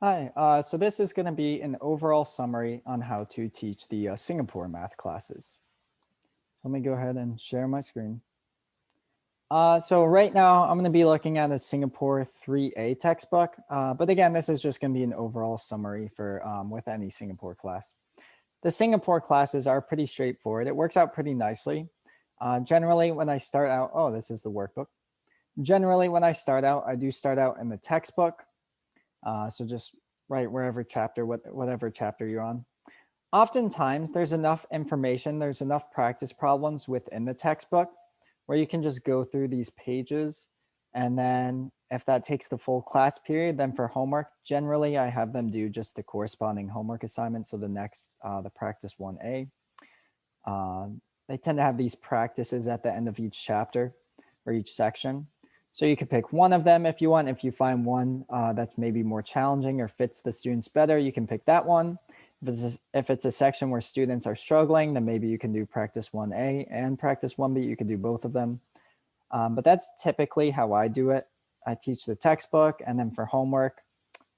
Hi, so this is going to be an overall summary on how to teach the Singapore math classes. Let me go ahead and share my screen. So right now I'm going to be looking at a Singapore 3A textbook, but again, this is just going to be an overall summary for with any Singapore class. The Singapore classes are pretty straightforward. It works out pretty nicely. Generally, when I start out, oh, this is the workbook. Generally, when I start out, I do start out in the textbook. So just write wherever chapter, whatever chapter you're on. Oftentimes, there's enough information, there's enough practice problems within the textbook where you can just go through these pages. And then if that takes the full class period, then for homework, generally I have them do just the corresponding homework assignment. So the next, the practice 1A. They tend to have these practices at the end of each chapter or each section. So you could pick one of them if you want. If you find one that's maybe more challenging or fits the students better, you can pick that one. If it's a section where students are struggling, then maybe you can do practice 1A and practice 1B. You could do both of them. But that's typically how I do it. I teach the textbook, and then for homework,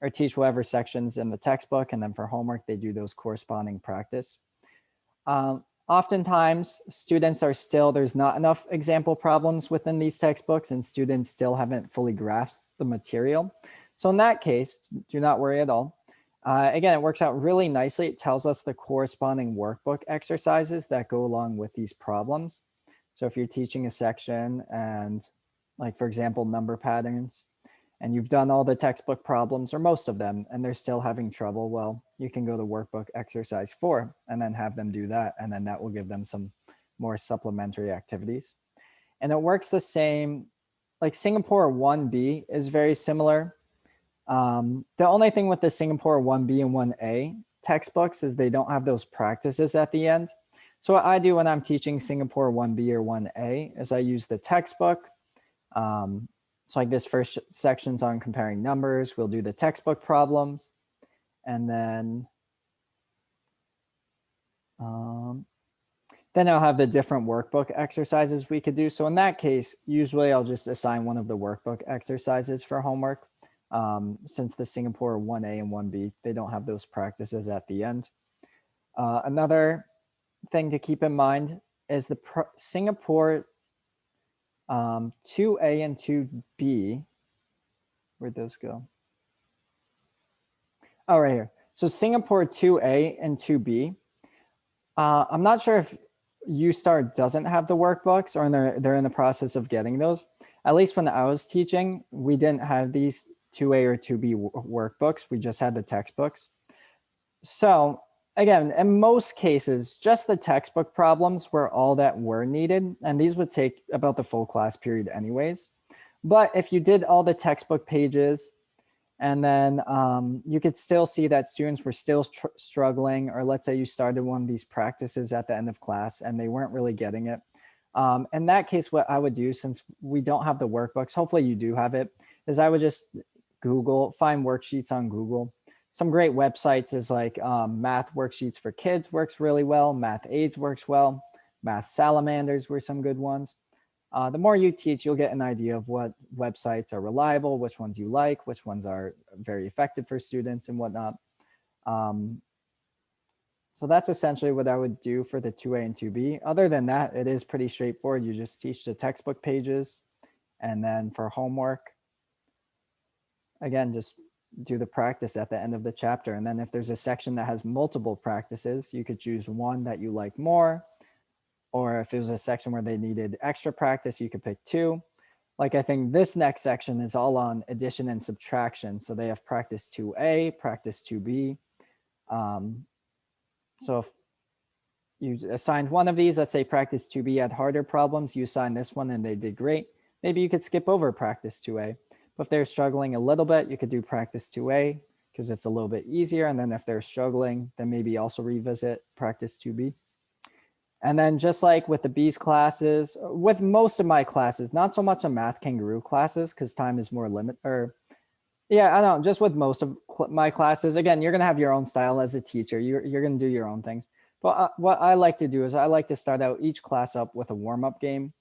or teach whatever sections in the textbook, and then for homework, they do those corresponding practice. Oftentimes, students are still, there's not enough example problems within these textbooks, and students still haven't fully grasped the material. So in that case, do not worry at all. Again, it works out really nicely. It tells us the corresponding workbook exercises that go along with these problems. So if you're teaching a section and, like, for example, number patterns, and you've done all the textbook problems or most of them, and they're still having trouble, well, you can go to workbook exercise 4 and then have them do that. And then that will give them some more supplementary activities. And it works the same, like Singapore 1B is very similar. The only thing with the Singapore 1B and 1A textbooks is they don't have those practices at the end. So what I do when I'm teaching Singapore 1B or 1A is I use the textbook. So like this first section's on comparing numbers. We'll do the textbook problems. And then I'll have the different workbook exercises we could do. So in that case, usually I'll just assign one of the workbook exercises for homework. Since the Singapore 1A and 1B, they don't have those practices at the end. Another thing to keep in mind is the Singapore 2A and 2B. Where'd those go? Oh, right here. So Singapore 2A and 2B. I'm not sure if USTAR doesn't have the workbooks or they're in the process of getting those. At least when I was teaching, we didn't have these 2A or 2B workbooks. We just had the textbooks. So again, in most cases, just the textbook problems were all that were needed. And these would take about the full class period anyways. But if you did all the textbook pages, and then you could still see that students were still struggling, or let's say you started one of these practices at the end of class and they weren't really getting it. In that case, what I would do, since we don't have the workbooks, hopefully you do have it, is I would just find worksheets on Google. Some great websites is like Math Worksheets for Kids works really well. Math Aids works well. Math Salamanders were some good ones. The more you teach, you'll get an idea of what websites are reliable, which ones you like, which ones are very effective for students and whatnot. So that's essentially what I would do for the 2A and 2B. Other than that, it is pretty straightforward. You just teach the textbook pages. And then for homework, again, just do the practice at the end of the chapter. And then if there's a section that has multiple practices, you could choose one that you like more. Or if it was a section where they needed extra practice, you could pick 2. Like I think this next section is all on addition and subtraction. So they have practice 2A, practice 2B. So if you assigned one of these, let's say practice 2B had harder problems, you assign this one and they did great. Maybe you could skip over practice 2A. But if they're struggling a little bit, you could do practice 2A because it's a little bit easier. And then if they're struggling, then maybe also revisit practice 2B. And then just like with the B's classes, with most of my classes, not so much on Math Kangaroo classes because time is more limited. Or yeah, I don't know, just with most of my classes, again, you're going to have your own style as a teacher. You're going to do your own things. But what I like to do is I like to start out each class up with a warm-up game.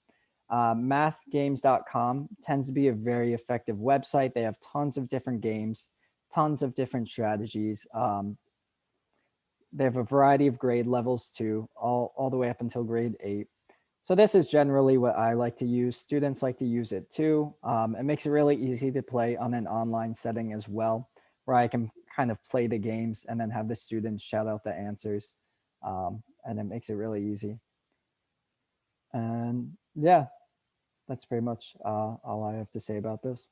Mathgames.com tends to be a very effective website. They have tons of different games, tons of different strategies. They have a variety of grade levels too, all the way up until grade 8. So this is generally what I like to use. Students like to use it too. It makes it really easy to play on an online setting as well, where I can kind of play the games and then have the students shout out the answers. And it makes it really easy. And yeah, that's pretty much all I have to say about this.